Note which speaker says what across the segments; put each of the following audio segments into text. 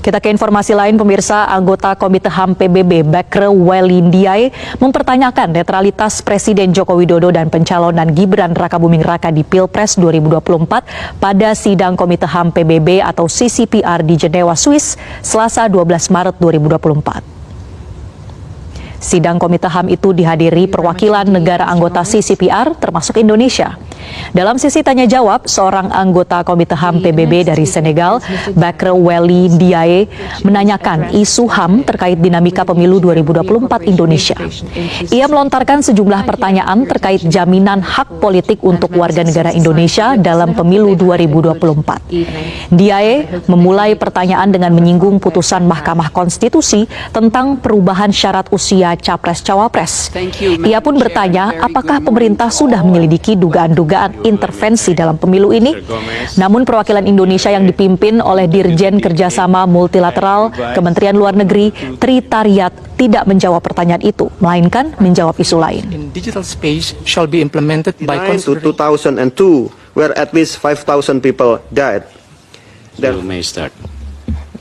Speaker 1: Kita ke informasi lain, pemirsa. Anggota Komite HAM PBB Bakre Wely Ndiaye mempertanyakan netralitas Presiden Joko Widodo dan pencalonan Gibran Rakabuming Raka di Pilpres 2024 pada sidang Komite HAM PBB atau CCPR di Jenewa, Swiss, Selasa 12 Maret 2024. Sidang Komite HAM itu dihadiri perwakilan negara anggota CCPR termasuk Indonesia. Dalam sesi tanya jawab, seorang anggota Komite HAM PBB dari Senegal, Bakre Wely Ndiaye, menanyakan isu HAM terkait dinamika pemilu 2024 Indonesia. Ia melontarkan sejumlah pertanyaan terkait jaminan hak politik untuk warga negara Indonesia dalam pemilu 2024. Ndiaye memulai pertanyaan dengan menyinggung putusan Mahkamah Konstitusi tentang perubahan syarat usia Capres-Cawapres. Ia pun bertanya apakah pemerintah sudah menyelidiki dugaan-dugaan intervensi dalam pemilu ini. Namun perwakilan Indonesia yang dipimpin oleh Dirjen Kerjasama Multilateral Kementerian Luar Negeri Tri Tariat tidak menjawab pertanyaan itu, melainkan menjawab isu lain.
Speaker 2: Digital space shall be implemented by
Speaker 3: 2002, where at least 5,000 people died.
Speaker 4: You may start.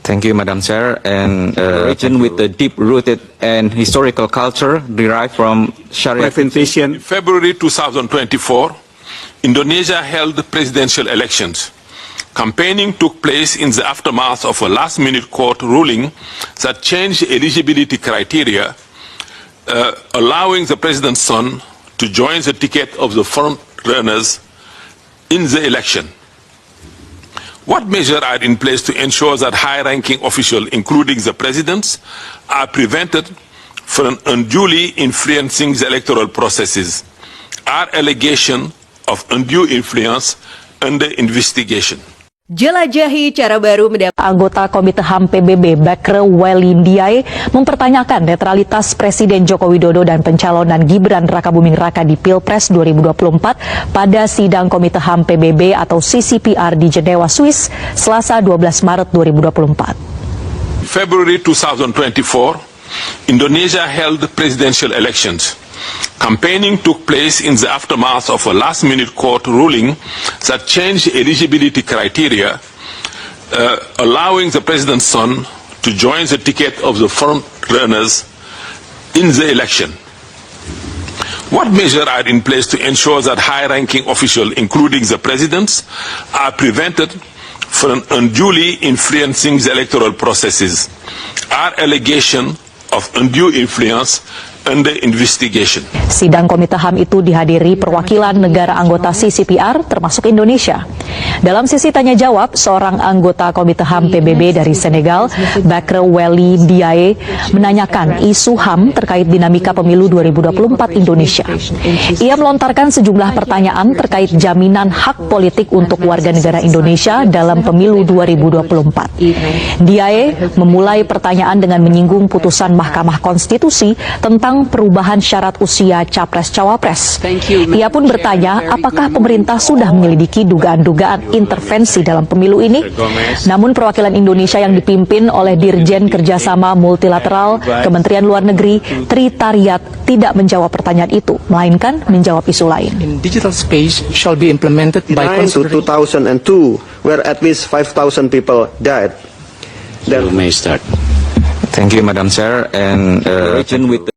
Speaker 4: Thank you, Madam Chair. And region with a deep-rooted and historical culture derived from Sharia.
Speaker 5: In February 2024, Indonesia held presidential elections. Campaigning took place in the aftermath of a last-minute court ruling that changed eligibility criteria, allowing the president's son to join the ticket of the front runners in the election. What measures are in place to ensure that high-ranking officials, including the presidents, are prevented from unduly influencing the electoral processes? Are allegations of undue influence under investigation?
Speaker 6: Jelajahi cara baru
Speaker 1: Anggota Komite HAM PBB Bakre Wely Ndiaye mempertanyakan netralitas Presiden Joko Widodo dan pencalonan Gibran Rakabuming Raka di Pilpres 2024 pada sidang Komite HAM PBB atau CCPR di Jenewa, Swiss, Selasa 12 Maret 2024.
Speaker 5: February 2024, Indonesia held presidential elections. Campaigning took place in the aftermath of a last-minute court ruling that changed eligibility criteria, allowing the president's son to join the ticket of the front runners in the election. What measures are in place to ensure that high-ranking officials, including the presidents, are prevented from unduly influencing the electoral processes? Are allegations of undue influence under investigation?
Speaker 1: Sidang Komite HAM itu dihadiri perwakilan negara anggota CCPR termasuk Indonesia. Dalam sesi tanya jawab, seorang anggota Komite HAM PBB dari Senegal, Bakre Wely Ndiaye, menanyakan isu HAM terkait dinamika pemilu 2024 Indonesia. Ia melontarkan sejumlah pertanyaan terkait jaminan hak politik untuk warga negara Indonesia dalam pemilu 2024. Ndiaye memulai pertanyaan dengan menyinggung putusan Mahkamah Konstitusi tentang perubahan syarat usia Capres-Cawapres. Ia pun bertanya apakah pemerintah sudah menyelidiki dugaan-dugaan intervensi dalam pemilu ini. Namun perwakilan Indonesia yang dipimpin oleh Dirjen Kerjasama Multilateral Kementerian Luar Negeri Tri Tariat tidak menjawab pertanyaan itu, melainkan menjawab isu lain.
Speaker 2: Digital space shall be implemented by
Speaker 3: 2002, where at least 5,000 people died.
Speaker 4: You may start. Thank you, Madam Chair. And region with